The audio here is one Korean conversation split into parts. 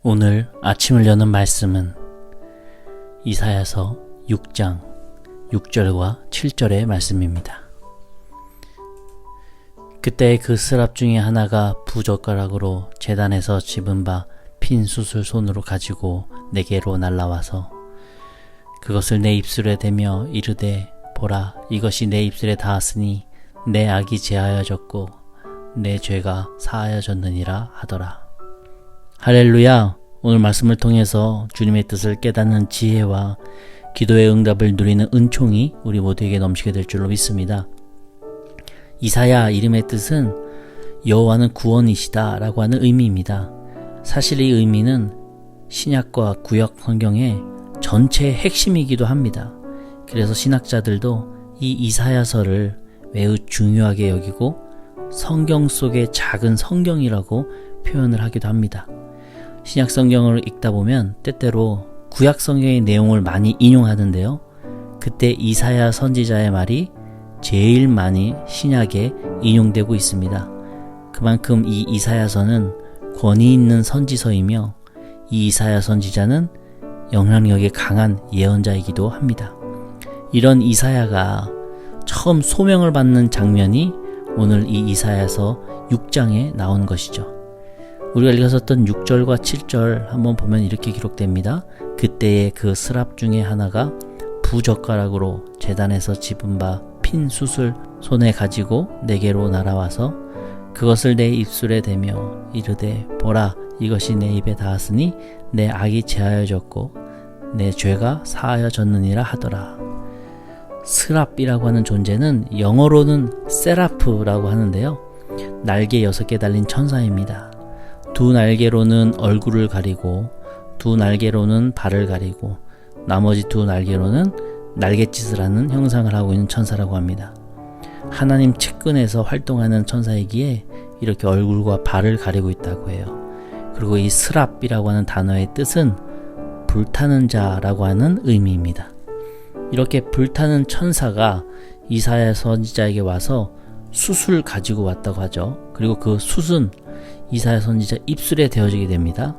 오늘 아침을 여는 말씀은 이사야서 6장 6절과 7절의 말씀입니다. 그때 그 스랍 중에 하나가 부젓가락으로 제단에서 집은 바 핀 숯을 손으로 가지고 내게로 날라와서 그것을 내 입술에 대며 이르되 보라, 이것이 내 입술에 닿았으니 내 악이 제하여졌고 내 죄가 사하여졌느니라 하더라. 할렐루야! 오늘 말씀을 통해서 주님의 뜻을 깨닫는 지혜와 기도의 응답을 누리는 은총이 우리 모두에게 넘치게 될 줄로 믿습니다. 이사야 이름의 뜻은 여호와는 구원이시다 라고 하는 의미입니다. 사실 이 의미는 신약과 구약 성경의 전체의 핵심이기도 합니다. 그래서 신학자들도 이 이사야서를 매우 중요하게 여기고 성경 속의 작은 성경이라고 표현을 하기도 합니다. 신약 성경을 읽다 보면 때때로 구약 성경의 내용을 많이 인용하는데요. 그때 이사야 선지자의 말이 제일 많이 신약에 인용되고 있습니다. 그만큼 이 이사야서는 권위 있는 선지서이며 이 이사야 선지자는 영향력이 강한 예언자이기도 합니다. 이런 이사야가 처음 소명을 받는 장면이 오늘 이 이사야서 6장에 나온 것이죠. 우리가 읽었었던 6절과 7절 한번 보면 이렇게 기록됩니다. 그때에 그 스랍 중에 하나가 부젓가락으로 제단에서 집은 바 핀 숯을 손에 가지고 내게로 날아와서 그것을 내 입술에 대며 이르되 보라, 이것이 내 입에 닿았으니 내 악이 제하여졌고 내 죄가 사하여졌느니라 하더라. 스랍이라고 하는 존재는 영어로는 세라프라고 하는데요. 날개 6개 달린 천사입니다. 두 날개로는 얼굴을 가리고 두 날개로는 발을 가리고 나머지 두 날개로는 날갯짓을 하는 형상을 하고 있는 천사라고 합니다. 하나님 측근에서 활동하는 천사이기에 이렇게 얼굴과 발을 가리고 있다고 해요. 그리고 이 스랍이라고 하는 단어의 뜻은 불타는 자라고 하는 의미입니다. 이렇게 불타는 천사가 이사야 선지자에게 와서 숯을 가지고 왔다고 하죠. 그리고 그 숯은 이사야 선지자 입술에 대어지게 됩니다.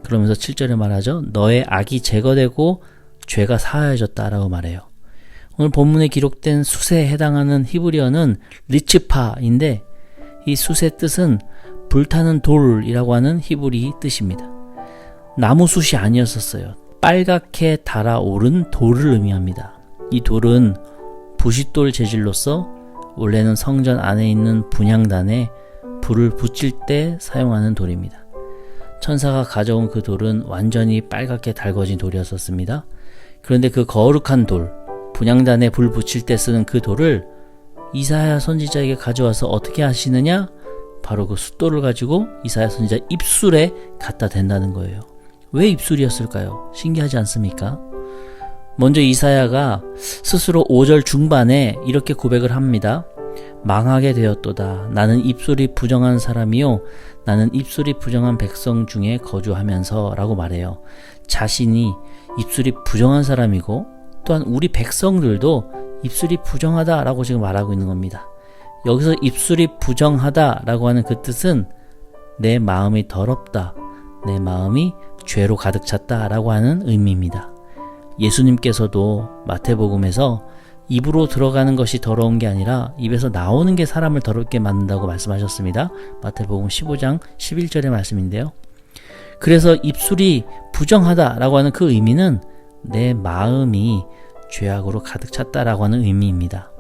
그러면서 7절에 말하죠. 너의 악이 제거되고 죄가 사하여졌다라고 말해요. 오늘 본문에 기록된 숯에 해당하는 히브리어는 리츠파인데 이 숯의 뜻은 불타는 돌이라고 하는 히브리 뜻입니다. 나무 숯이 아니었었어요. 빨갛게 달아오른 돌을 의미합니다. 이 돌은 부싯돌 재질로서 원래는 성전 안에 있는 분향단에 불을 붙일 때 사용하는 돌입니다. 천사가 가져온 그 돌은 완전히 빨갛게 달궈진 돌이었었습니다. 그런데 그 거룩한 돌, 분향단에 불 붙일 때 쓰는 그 돌을 이사야 선지자에게 가져와서 어떻게 하시느냐? 바로 그 숫돌을 가지고 이사야 선지자 입술에 갖다 댄다는 거예요. 왜 입술이었을까요? 신기하지 않습니까? 먼저 이사야가 스스로 5절 중반에 이렇게 고백을 합니다. 망하게 되었도다. 나는 입술이 부정한 사람이요. 나는 입술이 부정한 백성 중에 거주하면서 라고 말해요. 자신이 입술이 부정한 사람이고 또한 우리 백성들도 입술이 부정하다라고 지금 말하고 있는 겁니다. 여기서 입술이 부정하다라고 하는 그 뜻은 내 마음이 더럽다, 내 마음이 죄로 가득 찼다라고 하는 의미입니다. 예수님께서도 마태복음에서 입으로 들어가는 것이 더러운 게 아니라 입에서 나오는 게 사람을 더럽게 만든다고 말씀하셨습니다. 마태복음 15장 11절의 말씀인데요. 그래서 입술이 부정하다라고 하는 그 의미는 내 마음이 죄악으로 가득 찼다라고 하는 의미입니다.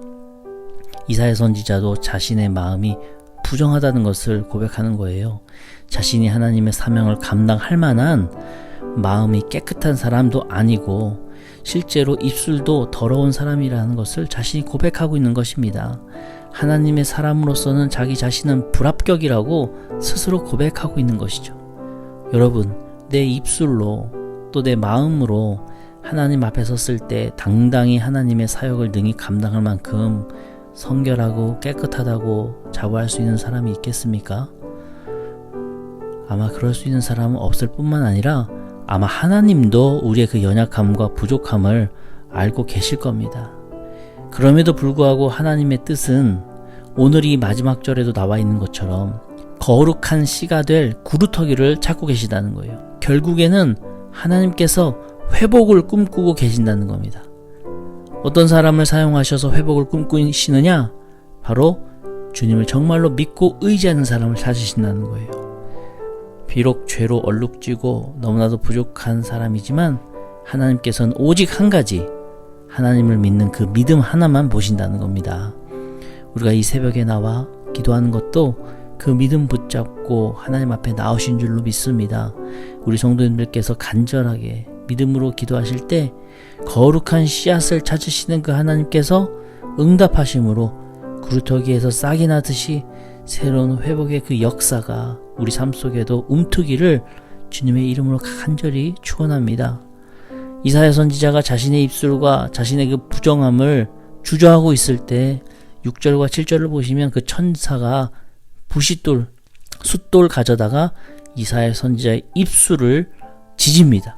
이사야 선지자도 자신의 마음이 부정하다는 것을 고백하는 거예요. 자신이 하나님의 사명을 감당할 만한 마음이 깨끗한 사람도 아니고 실제로 입술도 더러운 사람이라는 것을 자신이 고백하고 있는 것입니다. 하나님의 사람으로서는 자기 자신은 불합격이라고 스스로 고백하고 있는 것이죠. 여러분, 내 입술로 또 내 마음으로 하나님 앞에 섰을 때 당당히 하나님의 사역을 능히 감당할 만큼 성결하고 깨끗하다고 자부할 수 있는 사람이 있겠습니까? 아마 그럴 수 있는 사람은 없을 뿐만 아니라 아마 하나님도 우리의 그 연약함과 부족함을 알고 계실 겁니다. 그럼에도 불구하고 하나님의 뜻은 오늘 이 마지막 절에도 나와 있는 것처럼 거룩한 씨가 될 구루터기를 찾고 계시다는 거예요. 결국에는 하나님께서 회복을 꿈꾸고 계신다는 겁니다. 어떤 사람을 사용하셔서 회복을 꿈꾸시느냐? 바로 주님을 정말로 믿고 의지하는 사람을 찾으신다는 거예요. 비록 죄로 얼룩지고 너무나도 부족한 사람이지만 하나님께서는 오직 한 가지, 하나님을 믿는 그 믿음 하나만 보신다는 겁니다. 우리가 이 새벽에 나와 기도하는 것도 그 믿음 붙잡고 하나님 앞에 나오신 줄로 믿습니다. 우리 성도님들께서 간절하게 믿음으로 기도하실 때 거룩한 씨앗을 찾으시는 그 하나님께서 응답하심으로 구루터기에서 싹이 나듯이 새로운 회복의 그 역사가 우리 삶 속에도 움트기를 주님의 이름으로 간절히 축원합니다. 이사야 선지자가 자신의 입술과 자신의 그 부정함을 주저하고 있을 때 6절과 7절을 보시면 그 천사가 부싯돌, 숫돌 가져다가 이사야 선지자의 입술을 지집니다.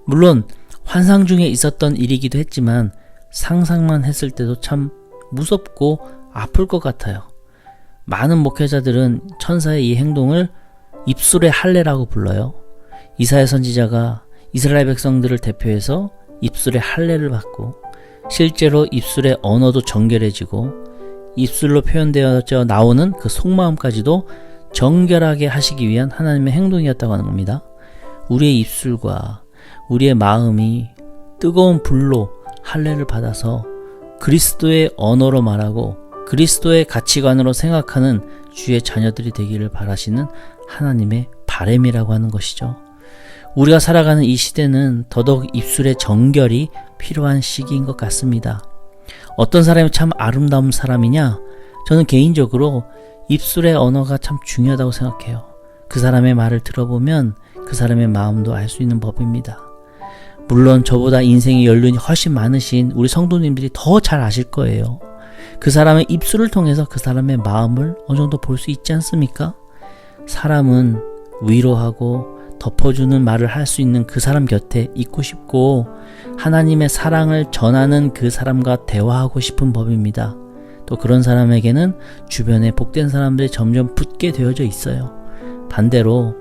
물론 환상 중에 있었던 일이기도 했지만 상상만 했을 때도 참 무섭고 아플 것 같아요. 많은 목회자들은 천사의 이 행동을 입술의 할례라고 불러요. 이사야 선지자가 이스라엘 백성들을 대표해서 입술의 할례를 받고 실제로 입술의 언어도 정결해지고 입술로 표현되어 나오는 그 속마음까지도 정결하게 하시기 위한 하나님의 행동이었다고 하는 겁니다. 우리의 입술과 우리의 마음이 뜨거운 불로 할례를 받아서 그리스도의 언어로 말하고 그리스도의 가치관으로 생각하는 주의 자녀들이 되기를 바라시는 하나님의 바람이라고 하는 것이죠. 우리가 살아가는 이 시대는 더더욱 입술의 정결이 필요한 시기인 것 같습니다. 어떤 사람이 참 아름다운 사람이냐? 저는 개인적으로 입술의 언어가 참 중요하다고 생각해요. 그 사람의 말을 들어보면 그 사람의 마음도 알 수 있는 법입니다. 물론 저보다 인생의 연륜이 훨씬 많으신 우리 성도님들이 더 잘 아실 거예요. 그 사람의 입술을 통해서 그 사람의 마음을 어느 정도 볼 수 있지 않습니까? 사람은 위로하고 덮어주는 말을 할 수 있는 그 사람 곁에 있고 싶고 하나님의 사랑을 전하는 그 사람과 대화하고 싶은 법입니다. 또 그런 사람에게는 주변에 복된 사람들이 점점 붙게 되어져 있어요. 반대로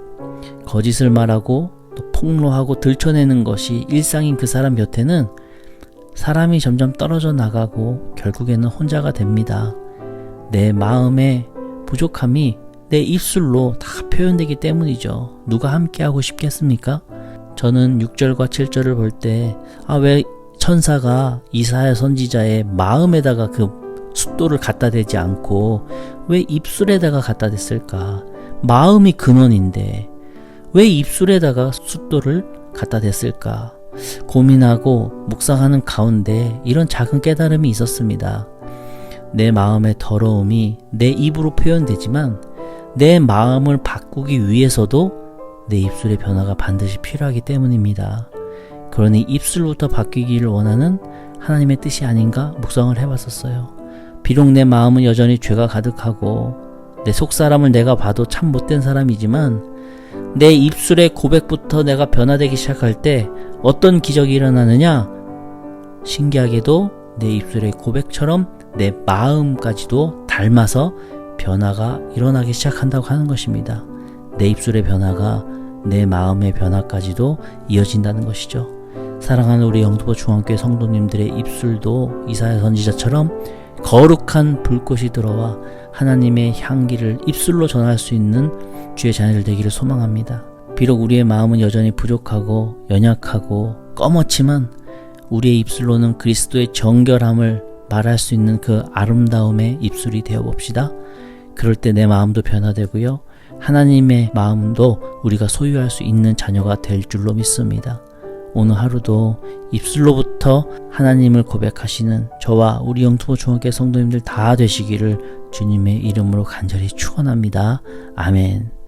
거짓을 말하고 또 폭로하고 들춰내는 것이 일상인 그 사람 곁에는 사람이 점점 떨어져 나가고 결국에는 혼자가 됩니다. 내 마음의 부족함이 내 입술로 다 표현되기 때문이죠. 누가 함께하고 싶겠습니까? 저는 6절과 7절을 볼 때 왜 천사가 이사야 선지자의 마음에다가 그 숫돌을 갖다 대지 않고 왜 입술에다가 갖다 댔을까? 마음이 근원인데 왜 입술에다가 숫돌을 갖다 댔을까? 고민하고 묵상하는 가운데 이런 작은 깨달음이 있었습니다. 내 마음의 더러움이 내 입으로 표현되지만 내 마음을 바꾸기 위해서도 내 입술의 변화가 반드시 필요하기 때문입니다. 그러니 입술부터 바뀌기를 원하는 하나님의 뜻이 아닌가 묵상을 해봤었어요. 비록 내 마음은 여전히 죄가 가득하고 내 속사람을 내가 봐도 참 못된 사람이지만 내 입술의 고백부터 내가 변화되기 시작할 때 어떤 기적이 일어나느냐? 신기하게도 내 입술의 고백처럼 내 마음까지도 닮아서 변화가 일어나기 시작한다고 하는 것입니다. 내 입술의 변화가 내 마음의 변화까지도 이어진다는 것이죠. 사랑하는 우리 영등포 중앙교회 성도님들의 입술도 이사야 선지자처럼 거룩한 불꽃이 들어와 하나님의 향기를 입술로 전할 수 있는 주의 자녀들 되기를 소망합니다. 비록 우리의 마음은 여전히 부족하고 연약하고 검었지만 우리의 입술로는 그리스도의 정결함을 말할 수 있는 그 아름다움의 입술이 되어봅시다. 그럴 때 내 마음도 변화되고요. 하나님의 마음도 우리가 소유할 수 있는 자녀가 될 줄로 믿습니다. 오늘 하루도 입술로부터 하나님을 고백하시는 저와 우리 영등포 중학교 성도님들 다 되시기를 주님의 이름으로 간절히 축원합니다. 아멘.